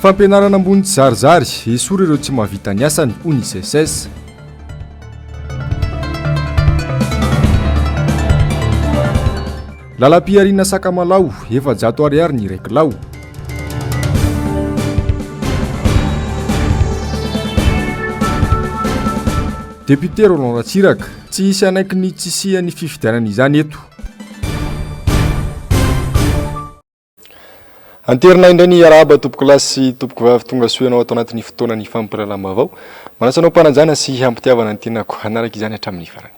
fampianarana ambony zarizary esory ireo tsy mahavita ny asany UNICES. Lalam-piariana Sakamalao 700 ariary ny iray kilao. Député Roland Ratsiraka tsy hisy anaiky ny tsisian'ny fifidianana izany eto. Anterina indray ny araba tompoko lahy sy tompoko vavy tonga soanao atao anatin'ny fotoanany fampiralama-bavao. Manasanao mpanajana sy hampitiavana ny tenako hanaraka izany hatramin'ny farany.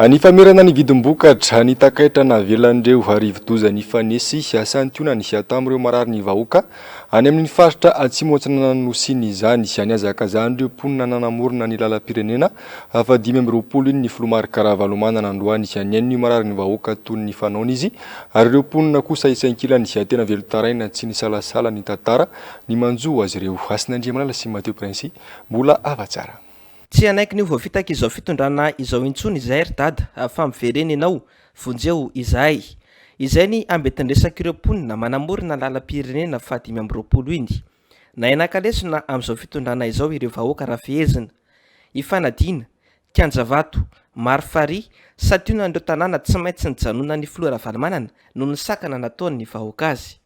Ny famerana ny vidim-bokatra ny takaitra navelan'ireo arivo-doza ny fanesy asany tiona ny atamin'ireo marary ny vahoaka any amin'ny faritra atsimo antsinanan'Nosiny izany any azakazan'ireo mponina nanamorona ny lalam-pirenena fa 520 ny filomary Karavalomana nandroany any ny marary ny vahoaka toy ny fanaony izy ary ireo mponina kosa isan-kilany tena velotaraina tsy ny salasala ny tantara ny manjo azy ireo Asin'Andriamanala sy Mateo Prince mbola avatsara. Tsy anaiky ny voafitaka izao fitondrana izao intsony izay ry dada fa miverena ianao vonjeo izay ny ambetindresaka ireo mponina manamorona lalam-pirenena fa 520 iny na enakalesona amin'izao fitondrana izao ireo vahoaka raha fehezina Ifanadina, Kianjavato, Marifary sationa andreo tanàna tsy maintsy nijanona ny filoha Ravalomanana noho ny sakana nataon'ny vahoaka azy.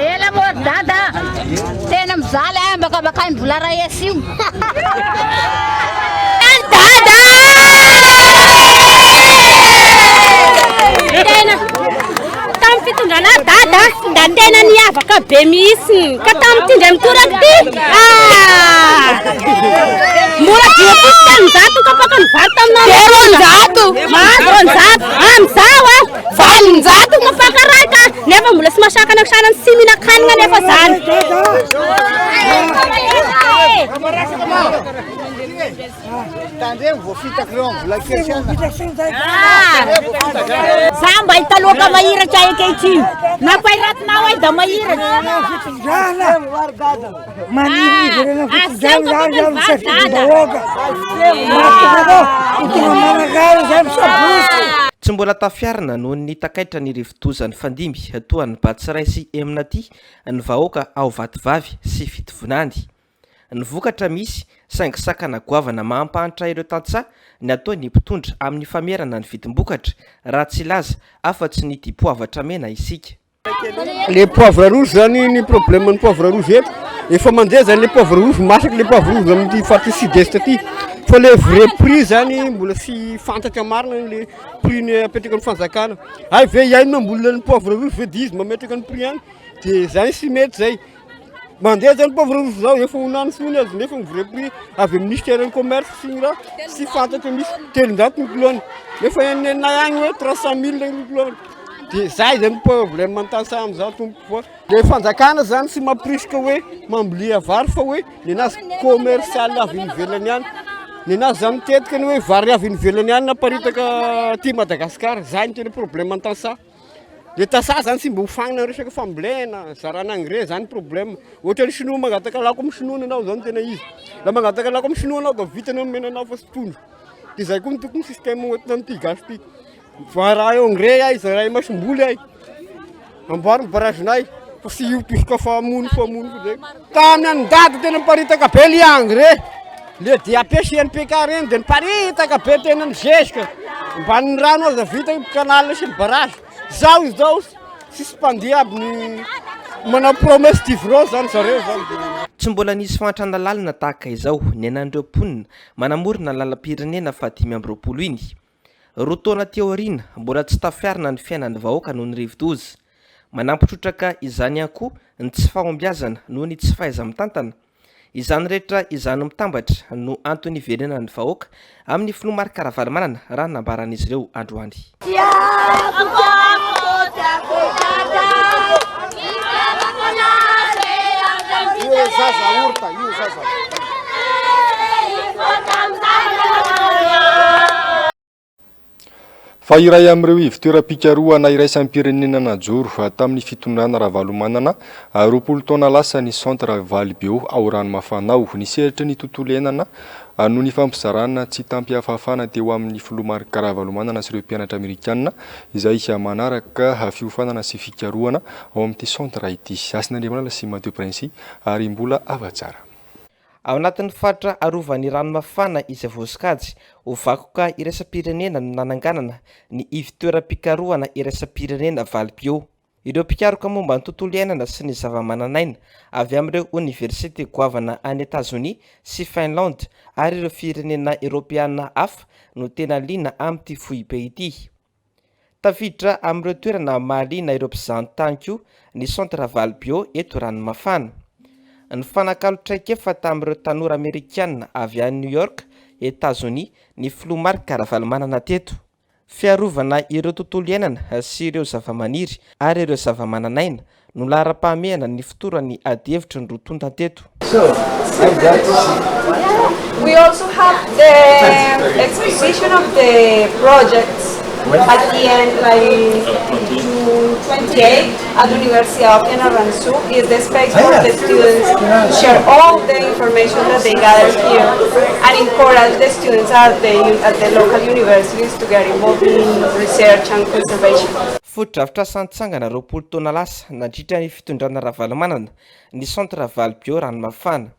Ela mo dada tena mzala baka mvula rais io dada tena tamfitondrana dada da tena niavaka be mihitsy ka tamtindra mitoraka mora dia fitanzato ka paka nivarta aminao ronzato amzawa valonjato mafakaraka nefa mbola sy masakana sanany sy mihinan-kanina nefa zany za mba hitaloaka mahiratra ekehitriny nampahiratinao ay da mahiratra tsy mbola tafiarina noho ny takaitra ny rivo-doza ny fandimby toan'ny Batsiray sy Eminaty ny vahoaka ao Vatovavy sy Fitovonany. Ny vokatra misy saingy sakana goavana mahampahatra ireo tantsaha ny ataony mpitondra amin'ny famerana ny vidim-bokatra raha tsy laza afa-tsy ny dipoavatra mena isika. Le poivre rouge zany ny problème ny poivre rouge eto efa mandeha zany le poivre rouge masaky le poivre rouge amin'ny faritra sud-est aty fa le vrai prix zany mbola sy fantatra marina le prix ny apetraka ny fanjakana ay ve iaino mbola ny poivre rouge ve dizy mametraka ny prix any de zany sy mety zay mandeha zany poivre rouge zao efa honany sony azy nefa ny vrai prix avy ministère ny commerce sy raha sy fantatra misy 300 ny kilony nefa enina agny hoe 300 000 ny kilony de zay zany problème mantasa am'izao tompoko fa le fanjakana zany sy mampriska hoe mambolia vary fa hoe nenazy commercial avy nivelany any nenazy zany mitetika ny hoe vary avy nivelany any naparitaka ty Madagasikara zay ny tena problème mantasa le tasa zany sy mba hofagnana resaka fambolena zarana engrais zany problème ohatra ny sinoa mangataka lako amin'ny sinoa anao zany tena izy la mangataka lako amin'ny sinoa anao da vitanao menanao fa sy tondro de zay koa tokony système ohatrany ty gasy ty vara engrais ay zaray masimboly ay amboary barazinay fa sy io toska fa mono zay tamy any dady tena miparitaka be li engrais le dia ampiasy NPK reny de niparitaka be tena nizesika mban'ny rano aza vita canal sy ny barrage zao sisy mpandeha aby ny manao promesse d'ivron zany zareo zany tsy mbola nisy fantrana lalina tahaka izao ny anandreo mponina manamorona lalam-pirenena fa 520 iny roa taona teoriana mbola tsy tafiarina ny fiainan'ny vahoaka noho ny rivodozy. Manampitrotraka izany ihany koa ny tsy fahombiazana noho ny tsy fahaiza-mitantana. Izany rehetra izany mitambatra no antony iverenan'ny vahoaka amin'ny filomarika Ravalomanana raha nambaran'izy ireo androany. Fa iray amin'ireo ivon-toeram-pikarohana iraisam-pirenena najoro tamin'ny fitondrana Ravalomanana 20 taona lasa ny centre Valibeo ao Ranomafanao nisehatra ny tontolo iainana noho ny fampizarana tsy tampiafafana teo amin'ny filomarika Ravalomanana sy ireo mpianatra Amerikanina izay manaraka fiofanana sy fikarohana ao amin'ity centre ity. Asin'Andriamanala sy Mateo Prince ary mbola avatsara. Ao anatin'ny faritra arovan'ny Ranomafana izay voasokajy ho vakoka iraisam-pirenena no nananganana ny ivon-toeram-pikarohana iraisam-pirenena Valibeo. Ireo mpikaroka momba ny tontolo iainana sy ny zava-mananaina avy amin'ireo oniversite goavana any Etazonia sy Finlande ary ireo firenena Eropeana hafa no tena liana amin'ity foibe ity. Tafiditra amin'ireo toerana mahaliana ireo mpizahan-tany koa ny centre Valibeo eto Ranomafana. Ny fanakalo traikefa tamin'ireo tanora Amerikanina avy any New York, Etazonia ny filomarika Ravalomanana teto. Fiarovana ireo tontolo iainana sy ireo zava-maniry ary ireo zava-mananaina no laharam-pahamehana ny fitorany adi-hevitra ny rotonda teto. We also have the exposition of the projects at the end, like June 28 at the University of Yanaransu is the space for the students to share all the information that they gather here and encourage the students at the local universities to get involved in research and conservation. Foto-dravitra santsangana 20 taona lasa nandritra ny fitondrana Ravalomanana ny centre Valibeo Ranomafana.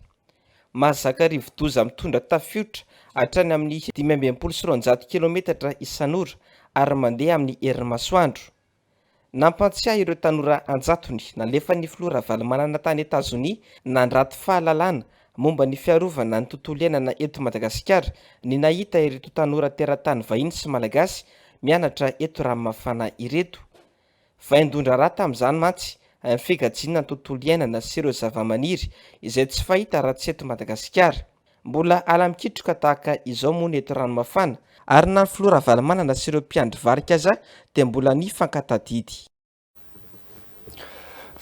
Mahazaka rivodoza mitondra tafiotra hatrany amin'ny 520 kilometatra isan'ora ary mandeha amin'ny herin'ny masoandro. Nampantsiahy ireo tanora anjatony nalefa ny filoha Ravalomanana tany Etazonia nandraty fahalalana momba ny fiarovana ny tontolo iainana eto Madagasikara ny nahita ireto tanora teratany vahiny sy malagasy mianatra eto Ranomafana ireto. Vaindondra raha tamin'izany mantsy ny figajiana ny tontolo iainana sy ireo zava-maniry izay tsy fahita raha tsy eto Madagasikara. Mbola ala mikitroka tahaka izao moa ny eto Ranomafana ary na ny filoha Ravalomanana sy ireo mpiandry varika aza dia mbola ny fankatadidy.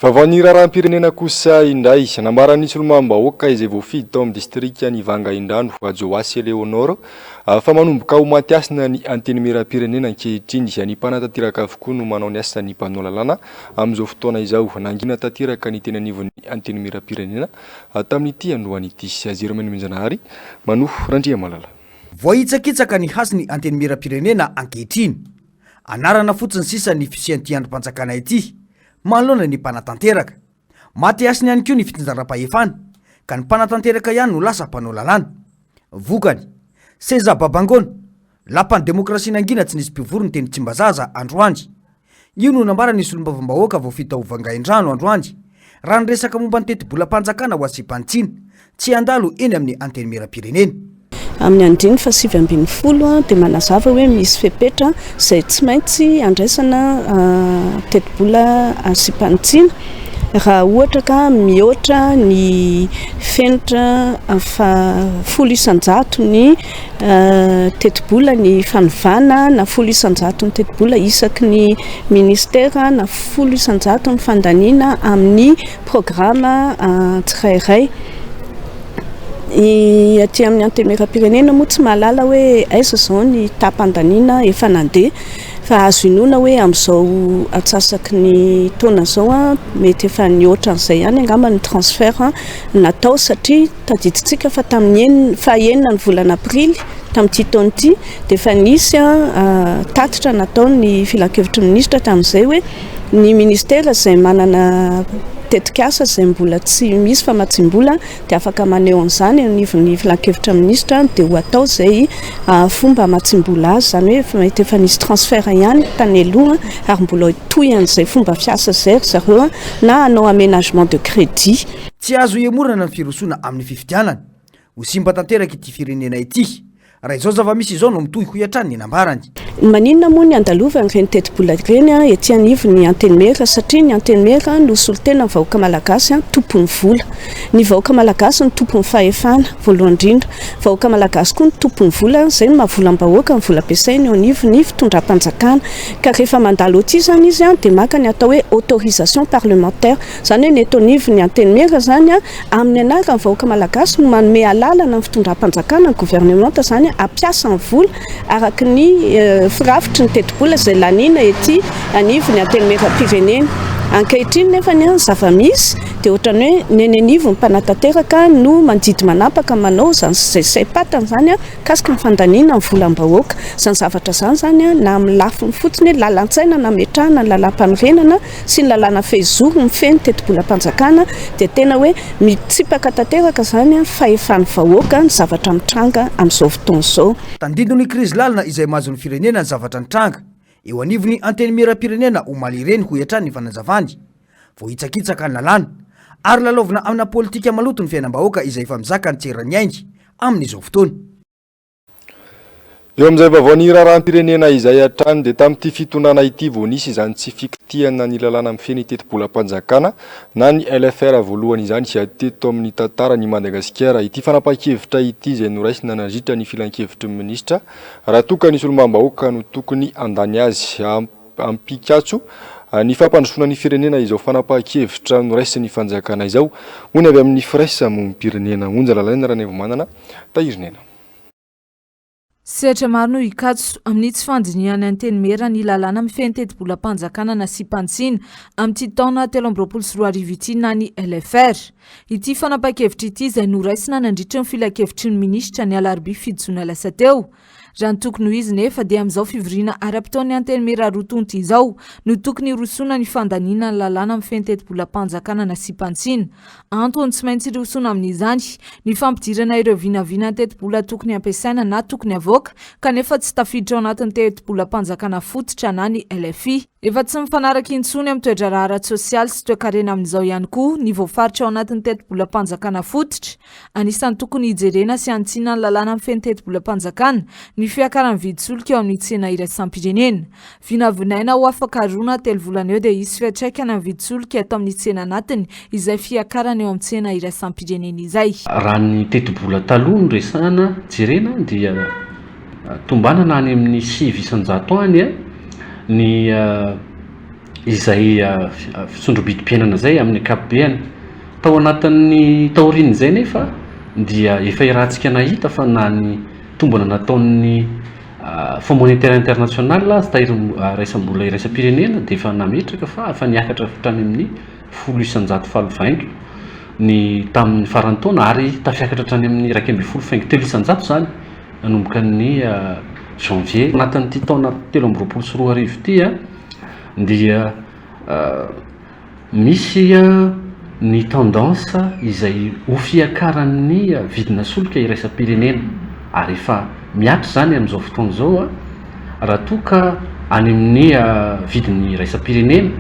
Vaovao-ny raharaham-pirenena kosa indray nambaran'ny solombam-bahoaka izay voafidy tao amin'ny distrika ny Vanga Indrano Joasy Eleonora fa manomboka ho matiasina ny anteny miram-pirenena ankehitriny ny mpanatanteraka avokoa no manao ny asa ny mpanao lalàna amin'izao fotoana izao. Nangina tanteraka ny teny anivon'ny anteny miram-pirenena tamin'ity androan'ity Aziromen'Minjanahary manoho Randriamalala. Voaitsakitsaka ny hasiny anteny miram-pirenena ankehitriny. Anarana fotsiny sisa ny fisian'ity androm-panjakana ity. Manoloana ny mpanatanteraka. Maty asiny ihany koa ny fitondraram-pahefana ka ny mpanatanteraka ihany no lasa mpanao lalàna. Vokany Seza Babangona, lapan'ny demokrasia nangina tsy nisy mpivory ny teny Tsimbazaza androany. Io no nambara ny solombavambahoaka voafita ho Vanga Indrano androany. Raha niresaka momba ny teti-bola-panjakana ho Asipantsina, tsy andalo eny amin'ny anteny miram-pirenena. Amin'ny andriny fa 7 dia manazava hoe misy fepetra izay tsy maintsy andraisana teti-bola Asipantsina raha ohatra ka mihoatra ny fenitra 100 ny teti-bola ny fanovana na 100 ny teti-bola isaky ny ministera na 100 ny fandaniana amin'ny programa tsirairay. Aty amin'ny anteny miram-pirenena moa tsy mahalala hoe aiza zao ny tapandaniana efa nandeha fa azo inona hoe amin'izao atsasaky ny taona zao mety efa nihoatra an'izay ihany angamba ny transfert natao satria tadiditsika fa tamin'ny fahaenina ny volana aprily tamin'ity taona ity dia efa nisy tatitra nataony filakevitry minisitra tamin'izay hoe ny ministera izay manana tetikasa izay mbola tsy misy fa matsim-bola dia afaka maneho an'izany ny filakevitra minisitra dia ho atao izay fomba matsim-bola azy, izany hoe mety efa nisy transfert ihany tany aloha ary mbola toy an'izay fomba fiasa izay zareo na hanao aménagement de crédit. Tsy azo iemorana ny firosoana amin'ny fifidianana ho simba tanteraka ity firenena ity. Raha izao zava-misy izao no mitohy ho hatrany ny nambarany. maninona moa ny andalovany reny teti-bola reny a ety anivo ny antenimera satria ny antenimera no solotena ny vahoaka malagasy a tompony vola ny vahoaka malagasy ny tompony fahefana voalohany indrindra vahoaka malagasy koa ny tompony vola izay no mahavolam-bahoaka ny vola ampiasainy eo anivo ny fitondram-panjakana ka rehefa mandalo aty zany izy a dia maka ny atao hoe autorisation parlementaire zany hoe ny eto anivo ny antenimera zany a amin'ny anarany vahoaka malagasy no manome alalana ny fitondram-panjakana ny gouvernementa zany ampiasa ny vola araky ny firafitry ny teti-bola izay lanina ety anivo ny antenimera-pirenena ankehitriny nefa ny zava-misy dia ohatrany hoe ny anivo ny mpanatanteraka no mandidy manapaka manao zany izay saipatany zany a kasika ny fandaniana ny volam-bahoaka zany zavatra zany zany a na amin'ny lafiny fotsiny lalan-tsaina na metrahana ny lalam-panorenana sy ny lalàna fehizoro ny feny teti-bola-mpanjakana dia tena hoe mitsipaka tanteraka zany a fahefan'ny vahoaka ny zavatra mitranga amin'izao fotoana izao. Tandidony krizy lalina izay mahazo ny firenena ny zavatra nitranga eo anivony antenimera-pirenena omaly ireny ho hiatrany ny fanazavany vao hitsakitsaka ny lalàna ary lalaovina amina politika maloto ny fiainam-bahoaka izay efa mizaka ny tserany aingy amin'izao fotoana. Eo amin'izay vaovao raharam-pirenena izay hatrany dia tamin'ity fitondrana ity vao nisy izany tsy fikitiana ny lalàna amin'ny feny teti-bola-mpanjakana na ny LFR voalohany izany sy teto amin'ny tantara ny Madagasikara. Ity fanapahan-kevitra ity izay noraisina nandritra ny filan-kevitry ny minisitra raha toka nisy olom-bahoaka no tokony andany azy ampikatso ny fampandrosoana ny firenena izao fanapahan-kevitra noraisiny fanjakana izao hony avy amin'ny fresa mompirenena onja lalàna raha nevo manana tahirinena. Sehatra maro no ikatso amin'ny tsy fandiniana antenimera ny lalàna amin'ny feny teti-bola-mpanjakana na Sipantsina amin'ity taona 2024 ity na ny LFR. Ity fanapahan-kevitra ity izay noraisina nandritra ny filan-kevitry ny minisitra ny alarobia 7 Jona lasa teo. Raha ny tokony ho izy nefa dia amin'izao fivoriana ara-pitaon'ny antenimera rotonty izao no tokony rosoana ny fandaniana ny lalàna amin'ny feny teti-bola-mpanjakana na Sipantsina. Antony tsy maintsy rosoana amin'izany ny fampidirana ireo vinavina teti-bola tokony ampiasaina na tokony avoaka kanefa tsy tafiditra ao anatin'ny teti-bola-mpanjakana fototra na ny LFI. Efa tsy mifanaraka intsony amin'ny toetra ara-sosialy sy toe-karena amin'izao ihany koa ny voafaritra ao anatin'ny teti-bola-mpanjakana fototra. Anisan'ny tokony hijerena sy antsiana ny lalàna amin'ny feny teti-bola-mpanjakana ny fiakaran'ny viditsolika eo amin'ny tsena iraisam-pirenena. Vinavinaina ho afaka rona 3 volana eo dia hisy fiantraikana ny viditsolika eto amin'ny tsena anatiny izay fiakarana eo amin'ny tsena iraisam-pirenena izay. Raha ny teti-bola taloha no resahana jerena dia tombanana any amin'ny 700 any ny izay fisondrobidim-piainana zay amin'ny ankapobeny tao anatin'ny taoriany izay nefa dia efa irantsika nahita fa na ny tombona nataon'ny Fonds monétaire international sy tahiry raisambola iraisam-pirenena dia efa nametraka fa efa niakatra hatrany amin'ny 940 ny tamin'ny farany taona ary tafiakatra hatrany amin'ny 250 zany nanomboka ny janvier anatin'ity taona 2024 ity dia misy ny tendance izay ho fiakaran'ny vidina solika iraisam-pirenena ary efa miatra zany amin'izao fotoana izao raha toka any amin'ny vidiny iraisam-pirenena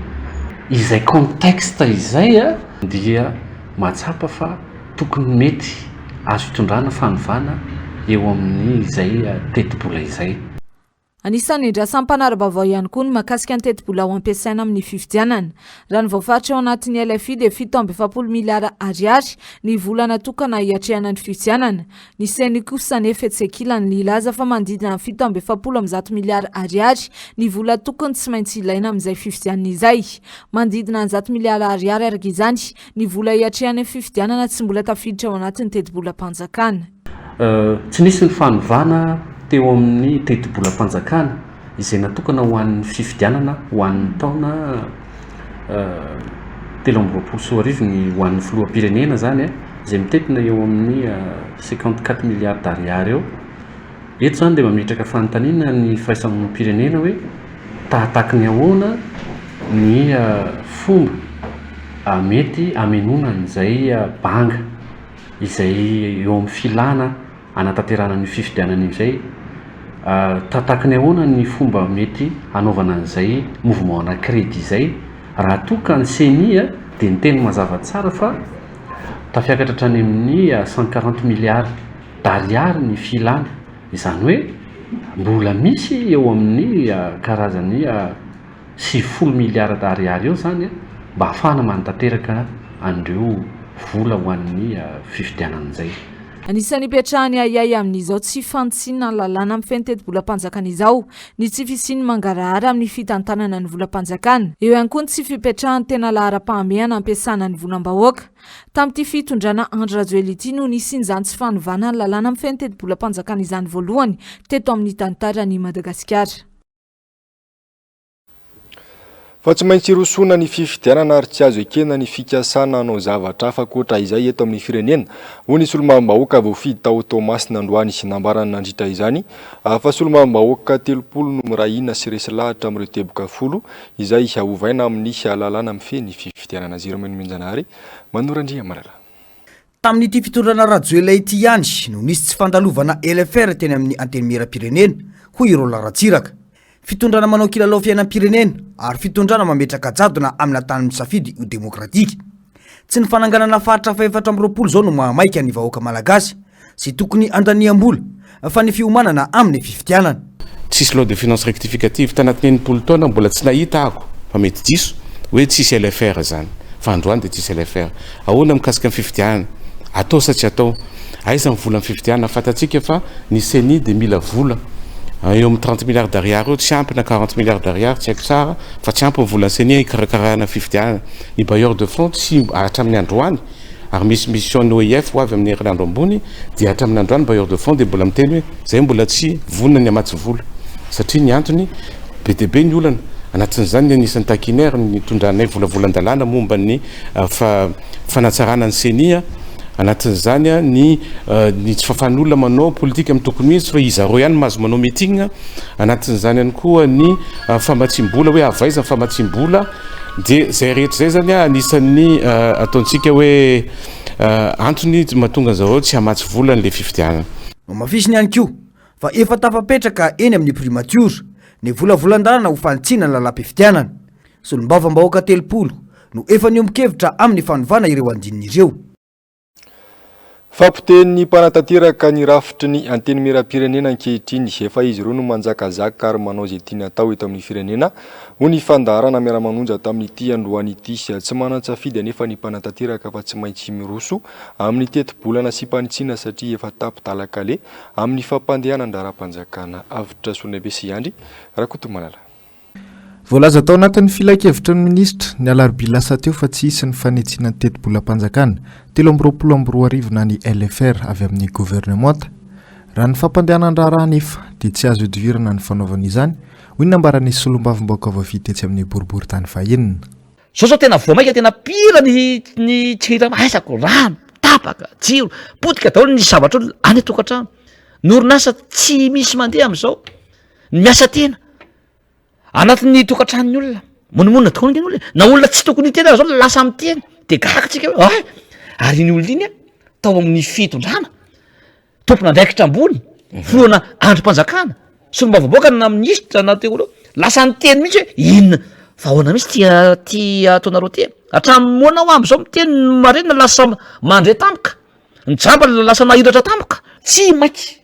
izay contexte izay dia mahatsapa fa tokony mety azo hitondrana fanovana eo amin'ny izay teti-bola izay. Anisan'ny indrasam-panara-baovao ihany koa ny mahakasika ny teti-bola ho ampiasaina amin'ny fifidianana. Raha ny voafaritra ao anatin'ny LFI dia 7.7 miliara ariary ny vola natokana hiatrehana ny fifidianana. Ny seny kosa nefa etsy ankilany nilaza fa manodidina 7.7 miliara ariary ny vola tokony tsy maintsy ilaina amin'izay fifidianana izay. Manodidina 100 miliara ariary araka izany ny vola hiatrehana ny fifidianana tsy mbola tafiditra ao anatin'ny teti-bola-mpanjakana. Tsy nisy ny fanovana teo amin'ny teti-bola-mpanjakana izay natokana ho an'ny fifidianana ho an'ny taona 2024 ny ho an'ny filoham-pirenena zany izay mitetina eo amin'ny 54 miliara d'ariary eo. Eto zany dia mametraka fanontaniana ny firaisan'ny pirenena hoe tahataky ny ahoana ny fomba mety amenona an'izay banga izay eo amin'ny filana anatanterana ny fifidianana izay tahataky ny ahoana ny fomba mety anaovana an'izay mouvement na crédit izay raha toka ny CNI dia ny teny mazava tsara fa tafiakatra hatrany amin'ny 140 miliara d'ariary ny filana izany hoe mbola misy eo amin'ny karazany 90 miliarda ariary eo zany mba hahafahana manatanteraka andreo vola ho an'ny fifidianan'izay. Anisan'ny ipetrahany ayay amin'izao tsy fantsina lalàna amin'ny fentetebolam-panjakana izao ny tsy fisiany mangarahara amin'ny fitantanana ny volam-panjakana. Eo ihany koa ny tsy fipetrahany tena lahara-pahamehana ampiasana ny volam-bahoaka. Tamin'ity fitondrana Andry Rajoelina ity no nisinjany tsy fanovana ny lalàna amin'ny fentetebolam-panjakana izany voalohany teto amin'ny tantarany Madagasikara. Fa tsy maintsy rosoana ny fifidianana ary tsy azo ekena ny fikasana hanao zavatra hafa koatra izay eto amin'ny firenena. Hoy ny solombavam-bahoaka voafidy tao Tomasina Androany nambarany nandritra izany. Fa solombavam-bahoaka 30 no mirahina sy resy lahatra amin'ireo teboka 10 izay ahovaina amin'ny lalàna mifeny fifidianana Ziromenmenjanary Manorandria Marala. Tamin'ity fitondrana Rajoelina ity ihany no nisy tsy fandalovana LFR teny amin'ny anteny miram-pirenena hoy ireo Ratsiraka. Fitondrana manao kilalao fiainam-pirenena ary fitondrana mametraka jadona amina tany misafidy io demokratika. Tsy ny fananganana faritra fa 420 zao no mahamaika ny vahoaka malagasy sy tokony andaniam-bola fa ny fiomanana amin'ny fifidianana. Tsisy loi de finance rectificative tanatin'ny 90 taona mbola tsy nahita ako fa mety diso hoe tsisy LFR zany fa androany de tsisy LFR. Ahoana mikasika ny fifidianana atao sa tsy atao aiza ny vola ny fifidianana fatatsika fa ny CENI de mila vola eo amin'ny 30 milliards d'ariary tsy ampy na 40 milliards d'ariary tsy haiko tsara fa tsy ampy ny vola ny CENI ikarakarana fifidianana. Ny bailleur de fonds tsy hatramin'ny androany ary misy mission OIF ho avy amin'ny herinandro ambony dia hatramin'ny androany bailleur de fonds dia mbola miteny hoe zay mbola tsy vonona ny amatsy vola satria ny antony be dia be ny olana anatin'izany ny anisan'ny taquinaire ny tondranay volavolan-dalàna momba ny fanatsarana ny CENI anatin'izany ny tsy fafan'olona manao politika amin'ny tokony mihitsy fa izareo ihany mahazo manao meeting anatin'izany ihany koa ny famatsim-bola hoe avaiza ny famatsim-bola dia zay rehetra zay zany anisan'ny ataontsika hoe antony mahatonga zareo tsy hamatsy vola n'le fifidianana. Mafisiny ihany koa fa efa tafapetraka eny amin'ny primature ny volavolan-dalàna ho fanitsina ny lalam-pifidianana. Solombavam-bahoaka 30 no efa niombon-kevitra amin'ny fanovana ireo andinin'ireo. Fampiten'ny mpanatanteraka ny rafitry ny anteny miram-pirenena ankehitriny efa izy ireo no manjakazaka ary manao izay tiany atao eto amin'ny firenena. Hoy ny fandaharana miara-manonja tamin'ity androany ity tsy manan-tsafidy anefa ny mpanatanteraka fa tsy maintsy miroso amin'ny teti-bolana sy mpanitsina satria efa tapy-talakale amin'ny fampandehanan-dara-panjakana avitra Sonabe sy Andry Rakoto Malala. Voalaza tao anatin'ny filakevitra ny minisitra ny alarobia lasa teo fa tsy hisy ny fanetsiana ny teti-bolam-panjakana 320 na ny LFR avy amin'ny gouvernemanta. Raha ny fampandehanan-draharaha nefa dia tsy azo idivirana ny fanaovana izany hoy ny nambaran'ny solombavam-bahoaka voafidy tetsy amin'ny boribory-tany fahenina. Zao tena voamaika tena pira ny tsira maisako rano tapaka jiro potika daholo ny zavatra olo any tokantrano ny orinasa tsy misy mandeha amin'izao ny miasa tena anatin'ny tokantranony olona monomonina tokoa ny olona na olona tsy tokony tena zao lasa amin'ny teny de gagatsika hoe ary ny olona iny tao amin'ny fitondrana tompona andraikitra ambony filoana androm-panjakana solombavam-bahoaka na minisitra na teo lasa ny teny mihitsy hoe inona fa ahoana mihitsy tia ataonareo teny hatramoana ho am'izao miteny marena lasa mandre tampoka ny jamba lasa nahiratra tampoka tsy maiky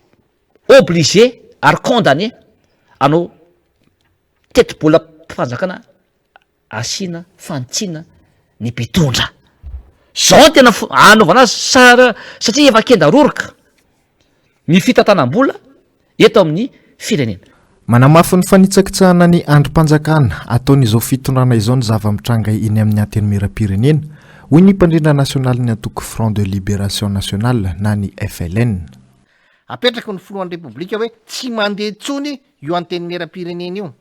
obligé ary condamné anao teti-bola fanjakana asina fantsina ny mpitondra zao tena anaovana azy satria efa kenda-roroka ny fitantanam-bola eto amin'ny firenena. Manamafy ny fanitsakitsahana ny androm-panjakana ataon'izao fitondrana izao ny zava-mitranga iny amin'ny anteny miram-pirenena hoy ny mpandrindra nasionaly ny antoko Front de Libération Nationale na ny FLN. Apetraka ny filohan'ny repoblika hoe tsy mandeha tsony io anteny miram-pirenena io.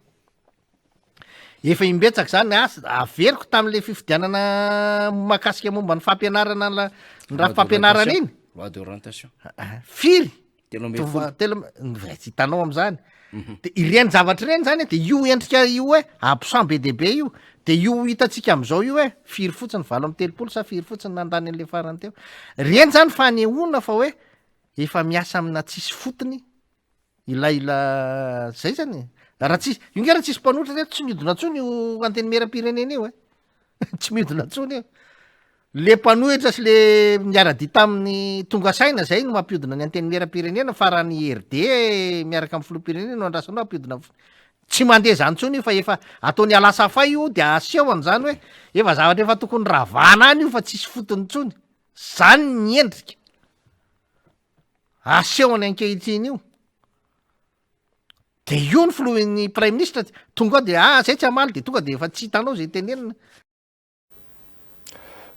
Efa imbetsaka zany averiko tamin'le fifidianana makasika momba ny fampianarana ny raha fampianarana iny loi d'orientation firy hitanao am'izany de ireny zavatra ireny zany de io endrika io hoe absent be deaibe io de io hitatsika am'izao io hoe firy fotsiny 7 sa firy fotsiny nandany an'le farany teo reny zany fanehoana fa hoe efa miasa amina tsisy fotony ilaila zay zany raha tsisy io nge raha tsisy mpanotra reto tsy midina ntsony io anteny miram-pirenena io tsy midina ntsony io le mpanohitra sy le miara-dia tamin'ny tonga saina zay no mampiodina ny anteny miera-pirenena fa raha ny RD miaraka amin'ny filoham-pirenena no andrasana mampiodina tsy mandeha zany tsony io fa efa ataony alasa fay io de asehony zany hoe efa zavatra efa tokony ravana any io fa tsisy fotony tsony zany ny endrika asehony ankehitriny io de io ny filohan'ny prime ministre tonga de zay tsy amaly de tonga de efa tsy hitanao zay tenenina.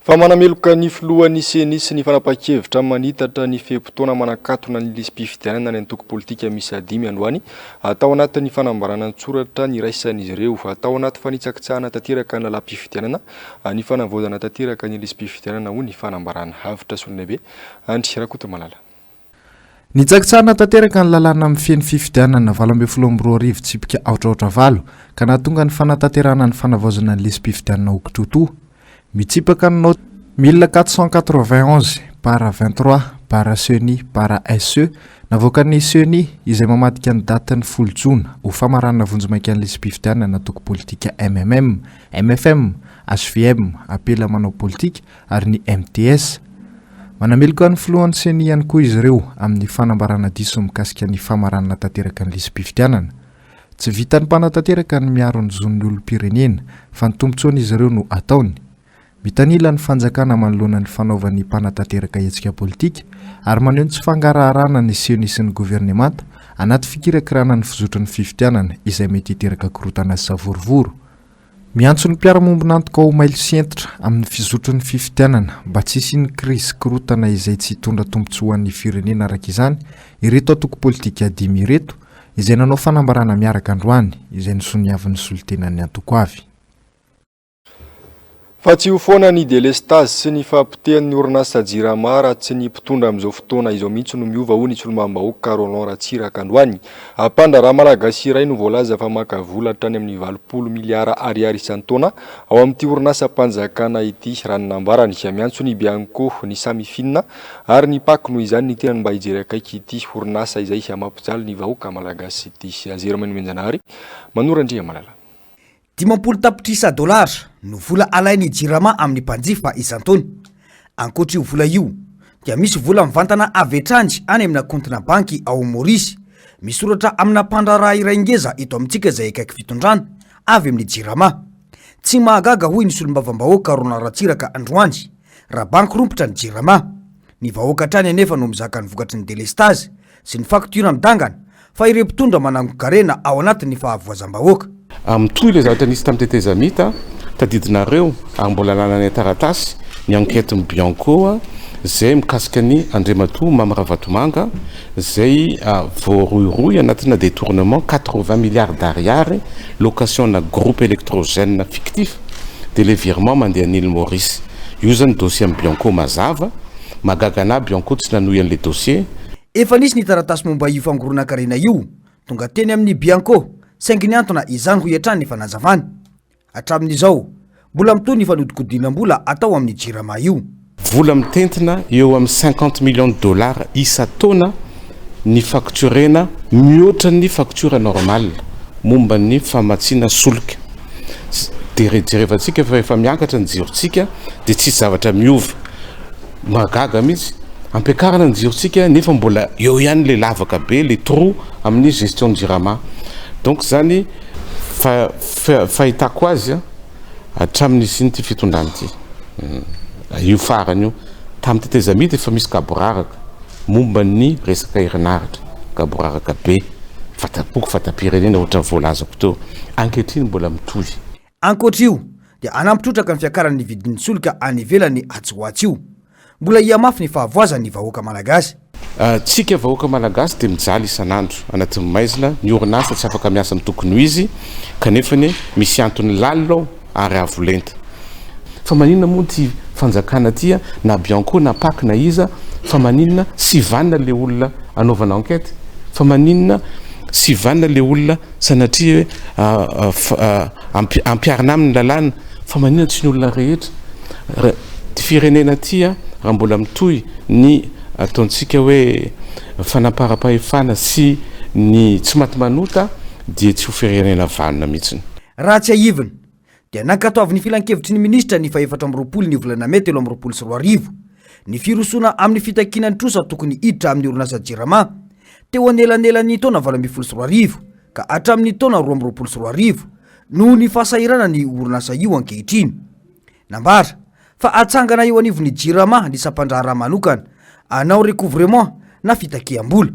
Fa manameloka ny filohan'ny CENI sy ny fanapa-kevitra manitatra ny fehim-potoana manakatona ny lisy mpifidianana ny antoko politika misy 5 androany atao anatin'ny fanambarana an-tsoratra ny raisan'izy ireo atao anaty fanitsakitsahana tanteraka ny lalam-pifidianana ny fanavoazana tanteraka ny lisy mpifidianana ho ny fanambarana havitra Solonaibe Andry Rakoto Malala. Nitsakitsahana tanteraka ny lalàna amin'ny feny fifidianana 12 tsipika aotraotra valo ka nahatonga ny fanatanterahana ny fanavaozana ny lisy mpifidianana okitoto mitsipaka ny note 1491 para 23 para CENI para SE navoakan'ny CENI izay mamadika ny datany 10 Jona ho famaranana vonjy-maika ny lisy mpifidianana natoko politika MMM, MFM, HVM, apela manao politika ary ny MTS. Manameloka ny filohan'ny CENI ihany koa izy ireo amin'ny fanambarana diso mikasika ny famaranana tanteraka ny lisy mpifidianana. Tsy vitan'ny mpanatanteraka ny miaro ny zon'ny olom-pirenena fa ny tombontsoany izy ireo no ataony. Mitanila ny fanjakana manoloana ny fanaovan'ny mpanatanteraka hetsika politika ary maneho ny tsy fangaraharaana ny CENI sy ny governemanta anaty fikirakirana ny fizotry ny fifidianana izay mety hiteraka korotana sy savorovoro. Miantso ny mpiara-mombonantoka ho mailo sientitra amin'ny fizotry ny fifidianana mba tsy hisian'ny krisy korotana izay tsy hitondra tombontsoan'ny firenena araka izany ireto atoko politika 5 ireto izay nanao fanambarana miaraka androany izay nisoniavin'ny solotenan'ny antoko avy. Fa tsy ho foana ny délestage sy ny fampitehan'ny orinasa Jirama raha tsy ny mpitondra amin'izao fotoana izao mihitsy no miova ho ny solombavambahoaka Roland Ratsiraka androany. Mpandraharaha malagasy iray no voalaza fa maka vola hatrany amin'ny 20 miliara ariary isan-taona ao amin'ity orinasa mpanjakana ity raha ny nambarany miantso ny Bianco ny Samifinina ary ny PAC noho izany ny tena mba hijery akaiky ity orinasa izay mampijaly ny vahoaka malagasy ity. Azera Manimenjanahary Manorandria Malala. 50 tapitrisa dolara no vola alainy Jirama amin'ny mpanjifa isan-taona. Ankoatra io vola io dia misy vola mivantana avy-etranjy any amina kontina banky ao Maurice. Misoratra amina mpandraharaha iray ngeza eto amintsika izay akaiky fitondrana avy amin'ny Jirama. Tsy mahagaga hoy ny solombavambahoaka Roland Ratsiraka androany raha banky rompotra ny Jirama. Ny vahoaka hatrany anefa no mizaka ny vokatry ny délestage sy ny faktura midangana fa ireo mpitondra manangokarena ao anatin'ny fahavoazam-bahoaka. Toy le zavatra nisy tamin'ny tetezamita tadidinareo ary mbola nanany taratasy ny enquête Bianco zay mikasika ny Andriamatoa Mamravatomanga zay voaroiroy anatina détournement 80 milliards d'ariary location na groupe électrogène fictif de le virement mandeha an'Île Maurice. Io zany dossier amin'ny Bianco mazava magagana Bianco tsy nanoy an'le dossier. Efa nisy ny taratasy momba io fangoronan-karena io tonga teny amin'ny Bianco saingy niantona izany ho iatrany ny fanazavany. Hatramin'izao mbola mitoy ny fanodikodinam-bola atao amin'ny Jirama io. Vola mitentina eo amin'ny 50 millions de dollars isa-taona ny fakturena mihoatra ny faktura normale momba ny famatsiana solika. De rejerevantsika fa efa miakatra ny jirontsika de tsy zavatra miova magaga mihitsy ampiakarana ny jirontsika nefa mbola eo ihany le lavaka be le trou amin'ny gestion Jirama. Donc zany fahitako azy hatramin'izy ity fitondrana ity. Io farany io tamin'ny tetezamita efa misy kaboraraka momba ny resaka herinaratra kaboraraka be fatapoko fatapirenena ohatra voalazako teo ankehitriny mbola mitohy. Ankoatra io dia anampitrotraka ny fiakaran'ny vidin'ny solika any ivelany atsoatsy io mbola iamafy ny fahavoazan'ny vahoaka malagasy. Tsika vahoaka malagasy de mijaly isan'andro anatin'ny maizina ny orinasa tsy afaka miasa amin'ny tokony ho izy kanefa ny misy antony lalao ary avolenta. Fa maninona moa ty fanjakana tia na Bianco na PAC na iza fa maninona sy vanina le olona anaovana enquête fa maninona sy vanina le olona sanatria ampiarina amin'ny lalàna fa maninona tsy ny olona rehetra ty firenena tia raha mbola mitohy ny ataontsika hoe fanaparam-pahefana sy ny tsy maty manota dia tsy ho firenena vanona mihitsiny. Raha tsy aivina dia nankatoavin'ny filan-kevitry ny ministra ny faefatra am'roapolo ny volana May 2024 ny firosoana amin'ny fitakinany trosa tokony hiditra amin'ny orinasa jirama teo anelanelan'ny taona 2024 ka hatramin'ny taona 2024 no ny fasahirana ny orinasa io ankehitriny. Nambara fa atsangana eo anivon'ny jirama ny sampandraharaha manokana anao recouvrement na fitakiam-bola.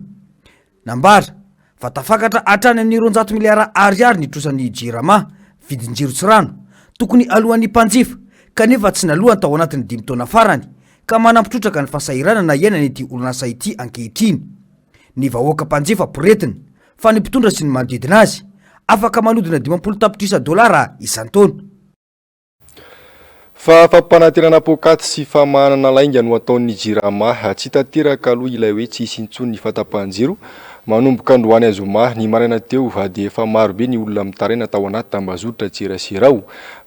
Nambara fa tafakatra hatrany amin'ny 200 miliara ariary ny trosan'ny jirama vidin-jiro tsy rano tokony alohan'ny mpanjifa kanefa tsy nalohany tao anatin'ny 5 taona farany ka manampitrotraka ny fasahirana na iainany ity orinasa ity ankehitriny. Ny vahoaka mpanjifa boretiny fa ny mpitondra sy ny manodidina azy afaka manodina 50 tapitrisa dolara isan-taona. Fa fampanantenana pokaty sy famahanana lainga no ataon'ny jirama tsy tanteraka aloha ilay hoe tsy hisy intsony ny fatapahan-jiro manomboka androany azoma ny maraina teo dia efa marobe ny olona mitaraina tao anaty tambazotra tserasera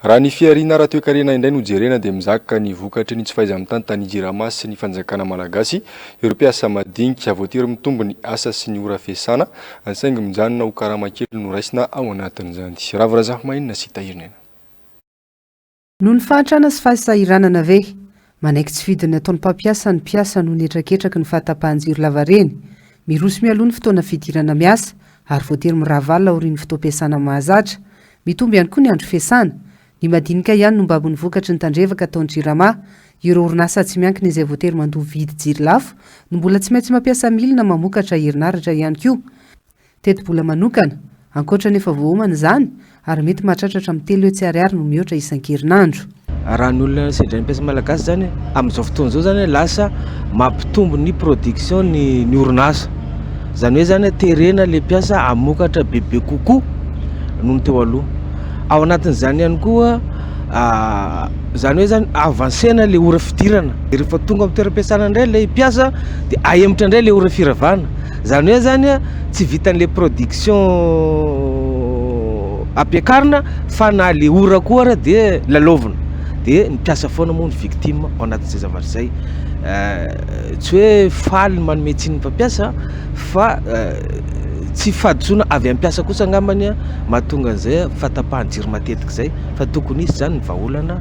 raha ny fiarina raha toe-karena indray no jerena dia mizaka ny vokatry ny tsy faiza amin'ny tany jirama sy ny fanjakana malagasy ireo mpiasa madinika voatery mitombo ny asa sy ny ora fiasana saingy mijanona ho karama kely no raisina ao anatin'izany. Ravirazaho mainina sy tahirina noho ny fahatrana sy fahasahiranana ve manaiky tsy vidiny ataon'ny mpampiasa ny mpiasa no netraketraky ny fahatapahan-jiro lavareny miroso mialoha ny fotoana fidirana miasa ary voatery miravalina aorian'ny fotoam-piasana mahazatra mitombo ihany koa ny andro fiasana ny madinika ihany no mbabon'ny vokatry ny tandrevaka ataon'ny jirama ireo orinasa tsy miankina izay voatery mandoha vidy jiro lafo no mbola tsy maintsy mampiasa milina mamokatra herinaratra ihany koa teti-bola manokana ankoatra nefa voaomana izany ary mety mahatratratra amin'ny 3 hetsy ariary no mihoatra isan-kerinandro. Raha ny olona sendra mpiasa malagasy zany amin'izao fotoana izao zany lasa mampitombo ny production ny orinasa zany hoe zany terena le mpiasa amokatra bebe kokoa noho ny teo aloha ao anatin'izany ihany koa zany hoe zany avansena le ora fidirana rehefa tonga amin'ny toeram-piasana indray le mpiasa dia ahemitra indray le ora firavana zany hoe zany tsy vitan'le production ampiakarina fa na le ora koa ara dia lalovina dia ny mpiasa foana moa ny victime ao anatin'izay zavatra izay tsy hoe faly manome tsiny mpampiasa fa tsy fadisona avy ampiasa kosa angambany mahatonga an'izay fatapahan-jiro matetika izay fa tokony isy zany ny vahaolana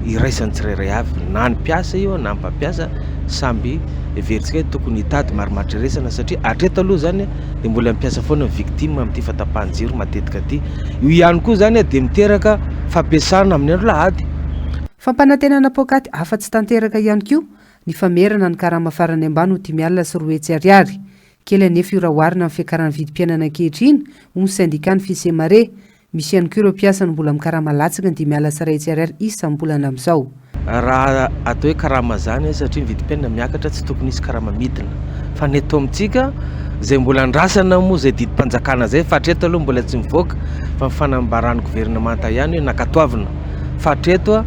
iraisan'ny tsirairay avy na ny mpiasa io na ny mpampiasa samby veritsika hoe tokony hitady marimaritra resana satria atreto aloha zany dia mbola mpiasa foana ny victime amin'ity fatapahan-jiro matetika ty io ihany koa zany dia miteraka fampiasana amin'ny andro lahady. Fampanantenana pokaty afa-tsy tanteraka ihany koa ny famerana ny karama farany ambany ho 10 alina sy 4 hetsy ariary kely anefa io raha oharina amin'ny fiakarana vidim-piainana ankehitriny ho ny syndikany fisemare misy ihany koa ireo mpiasa no mbola mikarama latsaka ny 10 alina sy 1 hetsy ariary isam-bolana amin'izao. Raha atao hoe karama zany satria ny vidim-piainana miakatra tsy tokony isy karama midina fa ny eto amintsika zay mbola ndrasana moa zay didim-panjakana zay fa hatreto aloha mbola tsy mivoaka fa mifanambarany gouvernemanta ihany hoe nakatoavina fa hatreto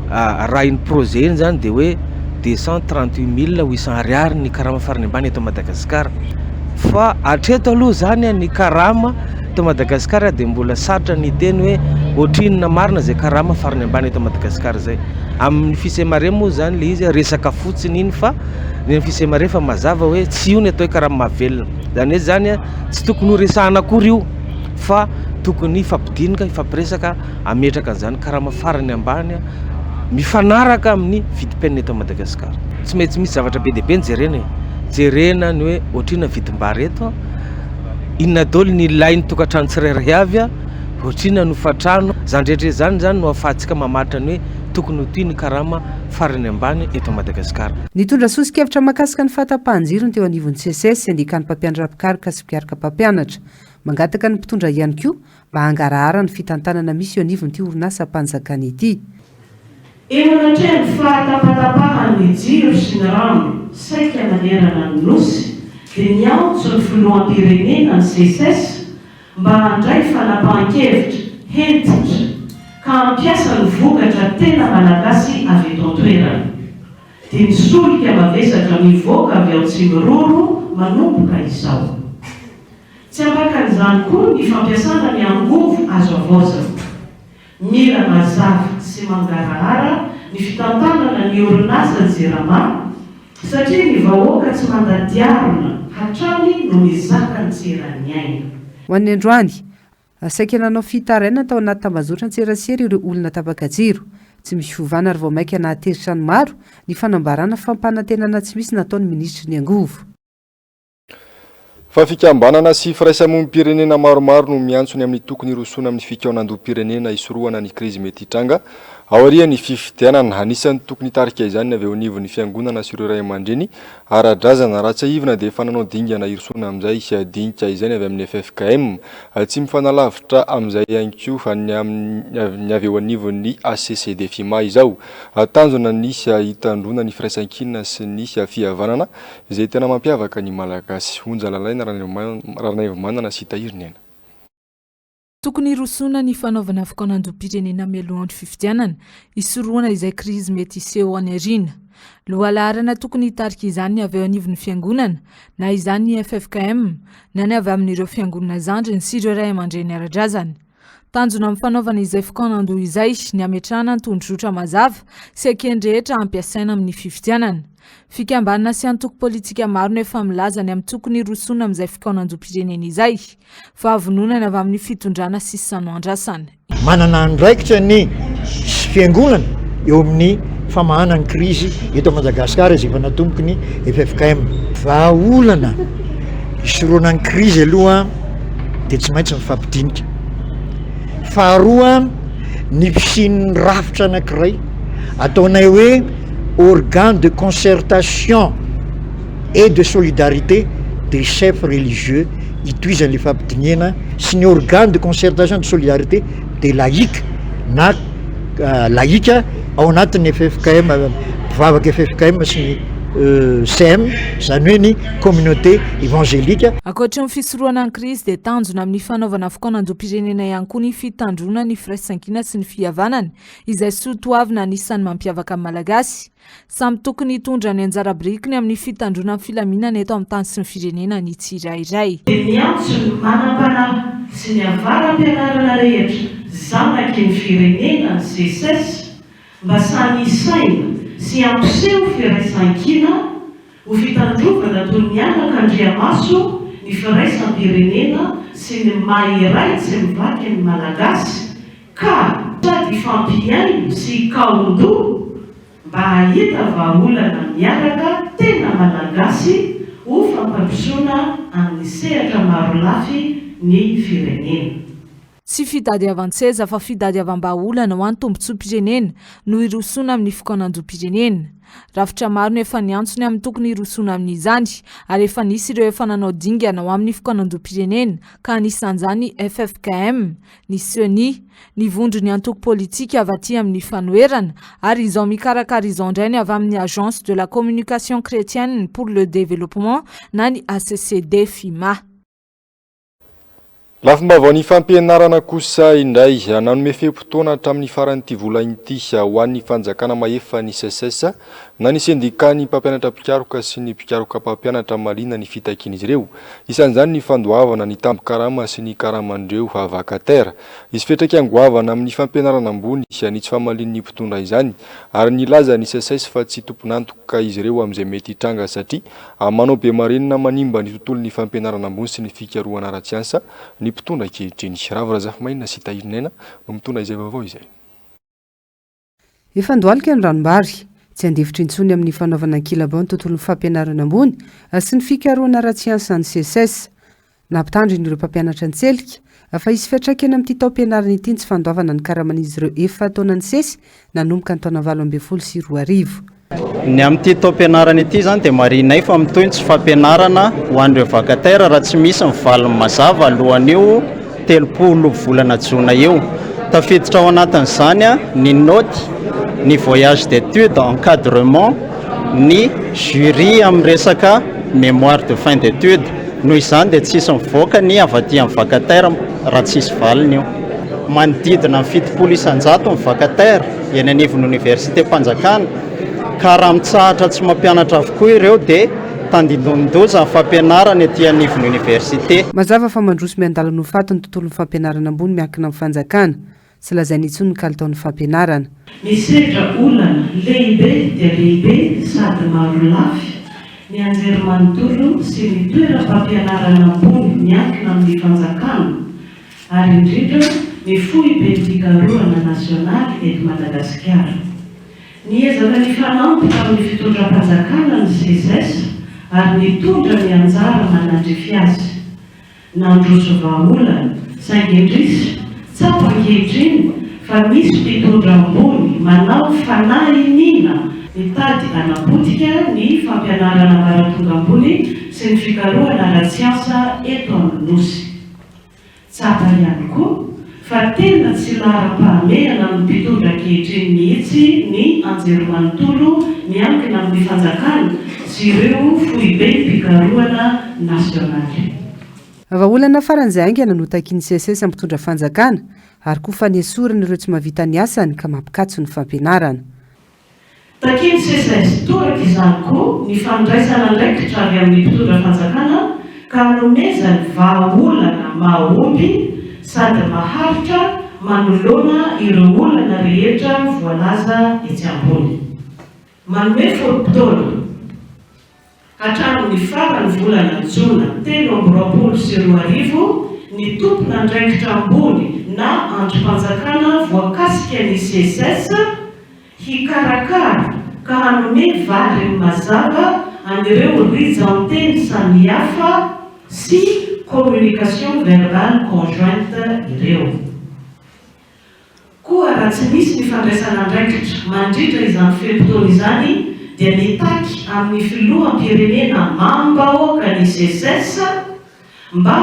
raha iny projet iny zany dia hoe 238 ariary ny karama farany ambany eto Madagasikara fa hatreto aloha zany ny karama eto Madagasikara dia mbola sarotra ny teny hoe ohatrinona marina zay karama farany ambany eto Madagasikara zay amin'ny fisemare moa zany le izy resaka fotsiny iny fa ny fisemare fa mazava hoe tsy io ny atao hoe karama mahavelona zany hoe zany tsy tokony ho resahana akory io fa tokony ifampidinika ifampiresaka ametraka an'izany karama farany ambany mifanaraka amin'ny vidim-piainana eto Madagasikara. Tsy maintsy misy zavatra be dia be jerena ny hoe ohatrina vidim-bary eto inona daholo ny ilain'ny tokantrano tsirairay avy ohatrina no fatrano zany rehetra zany no ahafahantsika mamaritra ny hoe tokony ho toy ny karama farany ambany eto Madagasikara. Nitondra sosokevitra mahakasika ny fahatapahan-jiro teo anivon'ny CSS syndikany mpampianatra mpikarika sy mpiaraka mpampianatra mangataka ny mpitondra ihany koa mba hangarahara ny fitantanana misy eo anivon'ity orinasa mpanjakana ity. Eo anatrehany fahatapatapahan'ny jiro sy ny rano saika manerana ny nosy dia niaotso ny filoham-pirenena ny CSS mba handray fanapahan-kevitra hentitra ka hampiasa ny vokatra tena malagasy avy eto an-toerana dia misolika mavesatra mivoaka avy ao Tsimiroro manomboka izao. Tsy ampakan'izany koa ny fampiasana ny angovo azo avaozana. Mila mazava sy mangarahara ny fitantanana ny orinasa jirama satria ny vahoaka tsy mandadiarina hatrany no mizaka ny tseran'ny aina. Ho an'ny androany saika nanao fitaraina tao anaty tambazotran tserasera ireo olona tapakajiro tsy misy fovana ary vao maika nahateritra ny maro ny fanambarana fampanantenana tsy misy nataony ministry ny angovo. Fa fikambanana sy firaisamonim-pirenena maromaro no miantsony amin'ny tokony rosoana amin'ny fikaonandom-pirenena isoroana ny krizy mety hitranga aoria ny fifidianana anisan'ny tokony tarika izany avy eo anivon'ny fiangonana sy ireo ray aman-dreny ara-drazana raha tsy ivona dia fananao dingana irosoana amin'izay dinika izany avy amin'ny FFKM tsy mifanalavitra amin'izay ihany koa ny avy eo anivon'ny ACCDFIMA izao tanjona nisy hitandrona ny firaisan-kinina sy nisy fihavanana izay tena mampiavaka ny malagasy onjalalaina raha manana sy tahiriny. Tokony rosoana ny fanaovana fikaonandom-pirenena mialohan'ny fifidianana isoroana izay krizy mety hiseho any aoriana. Lohalarana tokony hitarika izany avy eo anivon'ny fiangonana na izany ny FFKM na ny avy amin'ireo fiangonana zandriny sy ireo ray aman-dreny ara-drazana. Tanjona amin'ny fanaovana izay fikaonando izay ny ametrahana ny tondrotra mazava sy ankendrehetra ampiasaina amin'ny fifidianana. Fikambanana sy antoko politika maro no efa milaza ny amin'ny tokony rosoana amin'izay fikaonandom-pirenena izay fa avononana avy amin'ny fitondrana sy sanoandrasana. Manana andraikitra ny fiangonana eo amin'ny famahanany krizy eto Madagasikara izay efa natomboky ny FFKM. Vahaolana isoroana ny krizy aloha dia tsy maintsy mifampidinika. Faharoa ny fisian'ny rafitra anankiray ataonay hoe organe de concertation et de solidarité des chefs religieux itoizan'le fampidiniana sy ny organe de concertation de solidarité des laïcs na laïka ao anatin'ny FFKM mpivavaka FFKM sy ny CM izany hoe ny communauté évangélique. Ankoatra ny fisoroana ny krizy dia tanjona amin'ny fanaovana fikaonandom-pirenena ihany koa ny fitandrona ny firaisan-kina sy ny fihavanana izay soatoavina anisan'ny mampiavaka amin'ny malagasy. Samy tokony hitondra ny anjara birikiny amin'ny fitandrona ny filaminana eto amin'ny tany sy ny firenena ny tsirairay. Miantso ny manam-panahy sy ny avaram-pianarana rehetra zanaky ny firenena ny CSS mba samy isaina sy ampiseho firaisan-kina ho fitandrovana toy ny anak'Andriamaso ny firaisan-pirenena sy ny maha-iray tsy mivaky ny malagasy ka sady fampiaino sy kaondo mba hahita vahaolana miaraka tena malagasy ho fampandrosoana amin'ny sehatra maro lafy ny firenena. Tsy fitadiavan-tseza fa fitadiavam-bahaolana ho an'ny tombotsoa-pirenena no irosoana amin'ny fikaonandom-pirenena. Rafitra maro no efa niantsony amin'ny tokony irosoana amin'izany ary efa nisy ireo efa nanao dingana ho amin'ny fikaonandom-pirenena ka anisan'izany FFKM, ny CENI, ny vondro ny antoko politika avy aty amin'ny fanoherana ary izao mikarakara izao indray ny avy amin'ny Agence de la Communication Chrétienne pour le Développement na ny ACCDFIMA. Lafim-baovao ny fampianarana kosa indray nanome fehi-potoana hatramin'ny faran'ity volana ity ho an'ny fanjakana mahefa ny SSS na ny sendikany mpampianatra mpikaroka sy ny mpikaroka mpampianatra malina ny fitakian'izy ireo. Isan'izany ny fandoavana ny tambo-karama sy ny karamandreo vacataire. Izy fetraky angoavana amin'ny fampianarana ambony ny tsy famalin'ny mpitondra izany ary nilaza ny SSS fa tsy tomponantoka izy ireo amin'izay mety hitranga satria manao be marenina manimba ny tontolon'ny fampianarana ambony sy ny fikarohana ara-tsiansa ny mpitondra ankehitriny. Ravorazafy-mainina sy tahirinena no mitondra izay vaovao izay. Efa ndohalika ny ranombary tsy andefitra intsony amin'ny fanaovana ankilabao ny tontolon'ny fampianarana ambony sy ny fikarohana ara-tsiansa ny CSS. Nampitandriny ireo mpampianatra an-tselika fa izy fiantraikany amin'ity taom-pianarana ity tsy fandoavana ny karaman'izy ireo efa taonany sesy nanomboka ny taona 2012 sy 2010. Ny amin'ity taom-pianarana ity zany dia marinay fa mitoy tsy fampianarana ho an'ireo vacataire raha tsy misy mivaliny mazava alohan'io 30 volana jona eo. Tafiditra ao anatin'izany ny note, ny voyage d'études, encadrement, ny jury amin'ny resaka mémoire de fin d'études. Noho izany dia tsisy mivoaka ny avy aty amin'ny vacataire raha tsisy valiny io. Manodidina ny 700 isan-jato ny vacataire eny anivon'ny université Mpanjakana ka raha mitsahatra tsy mampianatra avokoa ireo dia tandindondoza ny fampianarana ety anivon'ny université. Mazava fa mandroso miandalana ho faty ny tontolon'ny fampianarana ambony miankina amin'ny fanjakana sy lazainy intsony ny kalitaon'ny fampianarana. Misedra olana lehibe dia lehibe sady maro lafy ny anjery manontolo sy ny toeram-pampianarana ambony miankina amin'ny fanjakana ary indrindra ny foibe ny fikaroana nasionaly eto Madagasikara. Niezaka ny fanampy tamin'ny fitondram-panjakana ny CSS ary nitondra ny anjara manandrify azy. Nandroso vahaolana saingy tsapa ankehitriny fa misy mpitondra ambony manao fanahinina mitady anapotika ny fampianarana maratonga ambony sy ny fikaroana ara-tsiansa eto amin'ny nosy. Tsapa ihany koa fa tena tsy lahara-pahamehana amin'ny mpitondra ankehitriny mihitsy ny anjerimanontolo miankina amin'ny fanjakana sy ireo foibe mpikaroana nasionaly. Vahaolana faran'izay aingana no takiany CSS ampitondra fanjakana ary koa fanesorana ireo tsy mahavita ny asany ka mampikatso ny fampianarana. Takiany CSS toraka izany koa ny fandraisana ndraikitra avy amin'ny mpitondra fanjakana ka nomezany vahaolana mahomby sady maharitra manoloana ireo olana rehetra voalaza etsy ambony. Manome folo-taona hatramin'ny farany volana Jona 2024 ny tompona andraikitra ambony na androm-panjakana voakasika ny CSS hikarakara ka hanome vary mazava anireo rizanteny samihafa sy communication verbale conjointe ireo. Koa raha tsy misy ny fandraisana andraikitra mandritra izany felim-potoana izany dia nitaky amin'ny filoham-pirenena mambahoaka ny CSS mba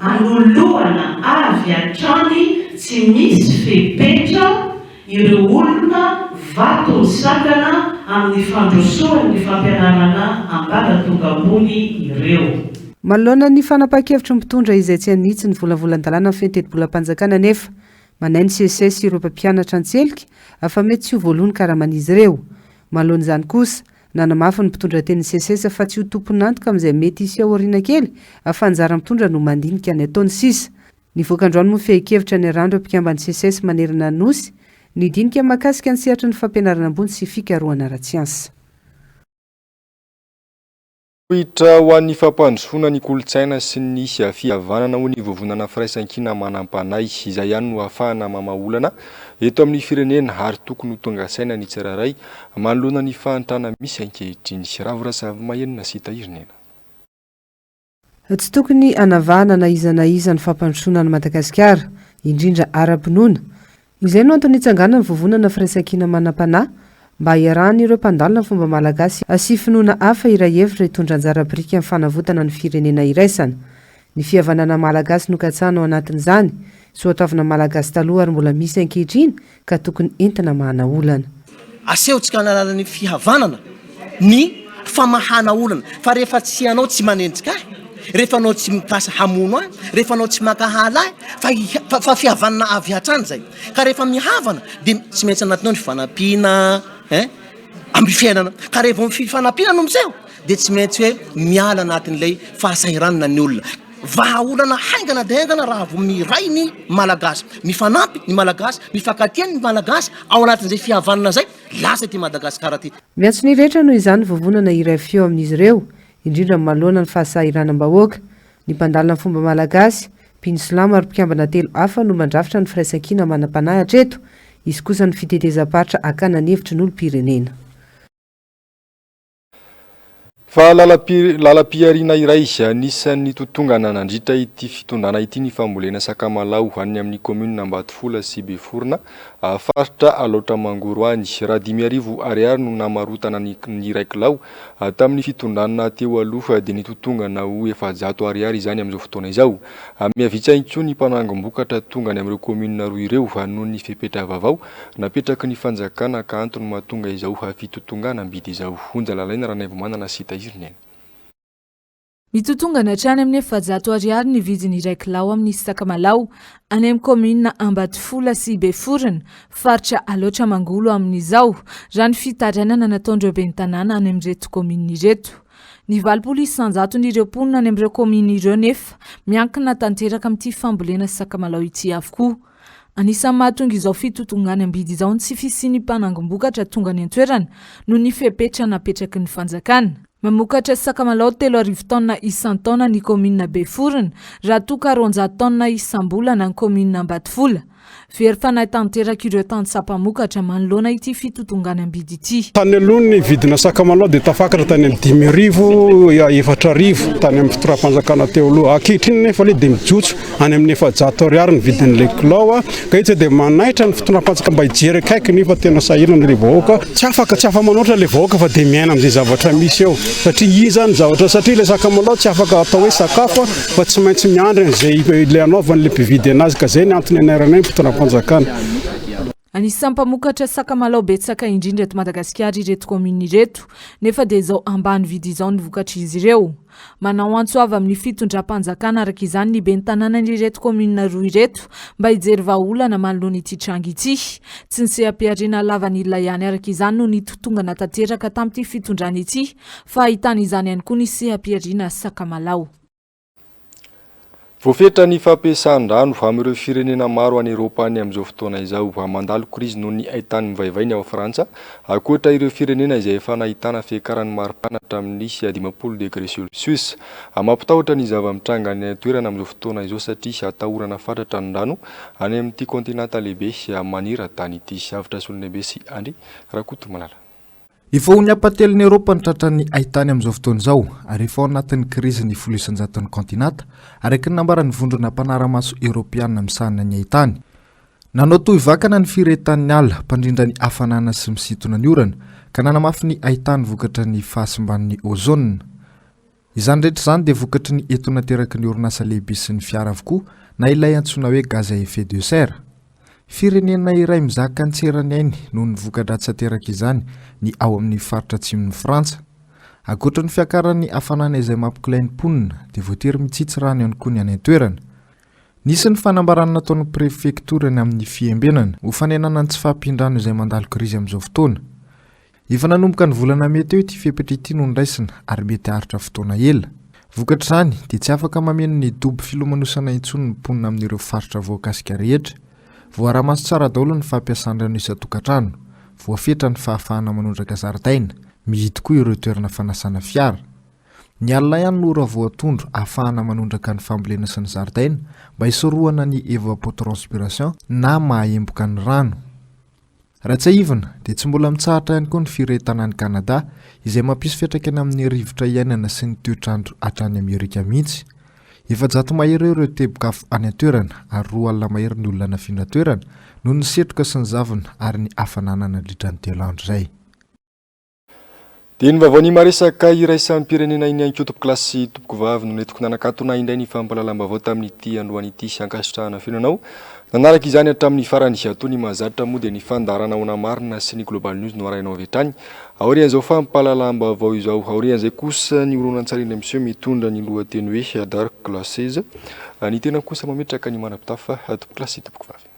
anoloana avy hatrany tsy misy fepetra ireo olona vato ny sakana amin'ny fandrosoan'ny fampianarana ambaratonga ambony ireo. Manoloana ny fanapa-kevitra mitondra izay tsy anitsy ny volavolan-dalàna amin'ny fiantetim-bolam-panjakana nefa manainy CSS ireo mpampianatra an-tselika afa mety tsy ho voalohany karaman'izy ireo. Manoloana izany kosa nanamafy ny mpitondra teny CSS fa tsy ho tompon'antoka amin'izay mety hisy aoriana kely afa anjara mitondra no mandinika ny ataony sisa. Ny voakandroany moa fehi-kevitra ny arandro mpikambany CSS manerana nosy ny dinika makasika ny sehatry ny fampianarana ambony sy fikaroana ara-tsiansa. Tohitra ho an'ny fampandrosoana ny kolontsaina sy ny fihavanana ho ny vovonana firaisan-kina manam-panay izay ihany no ahafahana mamaolana eto amin'ny firenena ary tokony ho tonga saina ny tsirairay manoloana ny fahantrana misy ankehitriny ravorasavy mahenina sy tahirinena. Tsy tokony anavahana na iza ny fampandrosoana ny Madagasikara indrindra ara-pinoana. Izay no antony hitsangana ny vovonana firaisan-kina manam-panahy mba iarahana ireo mpandalina fomba malagasy asy finoana hafa iray hevitra hitondra anjara-birika amin'ny fanavotana ny firenena iraisana. Ny fihavanana malagasy no katsahana ao anatin'izany, soatavina malagasy taloha ary mbola misy ankehitriny ka tokony entina mahana olana. Asehontsika analala ny fihavanana ny famahana olana fa rehefa tsy anao tsy manenjika rehefa anao tsy mikasa hamono ahy rehefa anao tsy makahala ahy fa fihavanana avy hatrany zay ka rehefa mihavana dia tsy maintsy anatinao ny fanampiana amin'ny fiainana ka rehefa fanampiana no amizay dia tsy maintsy hoe miala anatin'ilay fahasahiranana ny olona. Vahaolana haingana dia haingana raha vao miray ny malagasy mifanampy ny malagasy mifankatia ny malagasy ao anatin'izay fihavanana zay lasa ty Madagasikara ty. Miantso ny rehetra noho izany vovonana iray feo amin'izy ireo indrindra manoloana ny fahasahiranam-bahoaka ny mpandalina fomba malagasy mpino silamo ary mpikambana telo hafa no mandrafitra ny firaisan-kina manam-panahy hatreto izy kosa ny fitetezam-patra akana ny hevitry n'olom-pirenena. Fa lalam-piariana iray anisan'ny totongana nandritra ity fitondrana ity ny fambolena sakamalao any amin'ny commune Ambatofola sy Beforona faritra Alaotra Mangoro any. Raha 5,000 ariary no namarotana ny iray kilao tamin'ny fitondrana teo aloha dia nitotongana ho 400 ariary izany amin'izao fotoana izao. Miavitsy koa ny mpanangom-bokatra tongany amin'ireo commune roa ireo noho ny fepetra vaovao napetraky ny fanjakana ka antony mahatonga izao fitotongana ambidy izao. Onja lalaina raha naivomanana sy tahirinena. Mitotongana hatrany amin'ny 400 ariary ny vidiny iray kilao amin'ny sakamalao any amin'ny commune Ambatofola sy Beforona faritra Alaotra Mangolo amin'izao raha ny fitarainana nataon'ireo ben'ny tanàna any amin'ireto commune ireto. Ny 900 n'ireo mponina any amin'ireo commune ireo nefa miankina tanteraka amin'ity fambolena sakamalao ity avokoa. Anisan'ny mahatonga izao fitotongana ambidy izao ny tsy fisian'ny mpanangom-bokatra tonga any an-toerana noho ny fepetra napetraky ny fanjakana. mamokatra sakamalao 3 taona isan-taona ny komina Beforona raha toka 400 taona isam-bolana ny komina Ambatvola. Very fanahy tanteraka ireo tany sapamokatra manoloana ity fitotongana am-bidy ity. Tany aloha ny vidina sakamalao dia tafakatra tany amin'ny 5,000 4,000 tany amin'ny fitoram-panjakana teo aloha. Ankehitriny nefa ilay dia mijotso any amin'ny 700 ariary ny vidin'ilay kilao ka itsy dia manaitra ny fitoram-panjakana mba hijery akaiky nefa tena sahirana ilay vahoaka. Tsy afaka manoatra ilay vahoaka fa dia miaina amin'izay zavatra misy eo satria izany zavatra satria ilay sakamalao tsy afaka atao hoe sakafo fa tsy maintsy miandry an'izay ilay anaovan'ilay mpividy anazy ka zay ny antony anaranay fitoram-panjakana. Anisan'ny mpamokatra sakamalao betsaka indrindra eto Madagasikara ireto komina ireto nefa dia izao ambany vidy izao ny vokatra izy ireo. Manao antso avy amin'ny fitondram-panjakana araka izany ny ben'ny tanàna ireto komina roa ireto mba hijery vahaolana manoloana ity tranga ity. Tsy ny seha-piariana lavan'ilona ihany araka izany no nitotongana tanteraka tamin'ity fitondrana ity fa ahitana izany ihany koa ny seha-piariana sakamalao. Voafetra ny fampiasan-drano amin'ireo firenena maro any Eropa any amin'izao fotoana izao mandalo krizy noho ny haitany mivaivay ny ao Frantsa ankoatra ireo firenena izay efa nahitana fiakarany maripana hatramin'ny 50 degré Celsius. Mampitahotra ny zava-mitranga ny toerana amin'izao fotoana izao satria atahorana fatratra ny rano any amin'ity kontinanta lehibe manira tany ity. Avitra solonebe sy Andry Rakoto Malala. Efa ny apatelin'ny Eropa ny tratran'ny haitany amin'izao fotoana izao ary efa ao anatin'ny krizy ny 1,900 kontinanta araka ny nambarany vondrona mpanara-maso Eropeana misahana ny haitany. Nanao toy vakana ny firetan'ny ala mpandrindra ny hafanana sy misintona ny orana ka nanamafy ny haitany vokatra ny fahasimban'ny ozone. Izany rehetra izany dia vokatry ny entona teraky ny orinasa lehibe sy ny fiara avokoa na ilay antsoina hoe gaz à effet de serre. Firenena iray mizaka ny tserany ainy noho ny voka-dratsy tanteraka izany ny ao amin'ny faritra atsimon'ny Frantsa. Ankoatra ny fiakaran'ny hafanana izay mampikilay ny mponina dia voatery mitsitsy rano ihany koa ny any an-toerana. Nisy ny fanambarana nataon'ny prefektorany amin'ny fiembenana ho fanenana ny tsy fahampindrano izay mandalo krizy amin'izao fotoana. Efa nanomboka ny volana mety eo ity fepetra ity no niraisina ary mety haharitra fotoana ela. Vokatra izany dia tsy afaka mameno ny dobo filomanosana intsony ny mponina amin'ireo faritra voakasika rehetra. Voara-maso tsara daholo ny fampiasan-drano isan-tokantrano, voafetra ny fahafahana manondraka zaridaina, mihidy koa ireo toerana fanasana fiara. Ny alina ihany no ora voatondro ahafahana manondraka ny fambolena sy ny zaridaina mba hisorohana ny evapotranspiration na mahemboka ny rano. Raha tsy aivana dia tsy mbola mitsahatra ihany koa ny firetanan'ny Kanada izay mampisy fiantraikany amin'ny rivotra iainana sy ny toetrandro hatrany Amerika mihitsy. Efa zato mahery ireo teboka any an-toerana ary 2 alina mahery ny olona nafindra toerana noho ny setroka sy ny zavina ary ny hafanana nandritra ny 3 andro izay. Dia ny vaovao ny maresaka iraisan'ny pirenena iny ankoto klasy topoko vavy no netiko nanakatona indray ny fampalalam-baovao tamin'ity androany ity sy ankasitrahana fiananao. Nanaraka izany hatramin'ny farany ato ny mahazatra moa dia ny fandarana ona marina sy ny Global News no arainao avy hatrany. Aorian'izao fampalalam-baovao izao aorian'izay kosa ny horonan-tsariana monsieur mitondra ny lohateny hoe Dark Classes. Ny tena kosa mametraka ny manam-pitafa topoko klasy topoko vavy.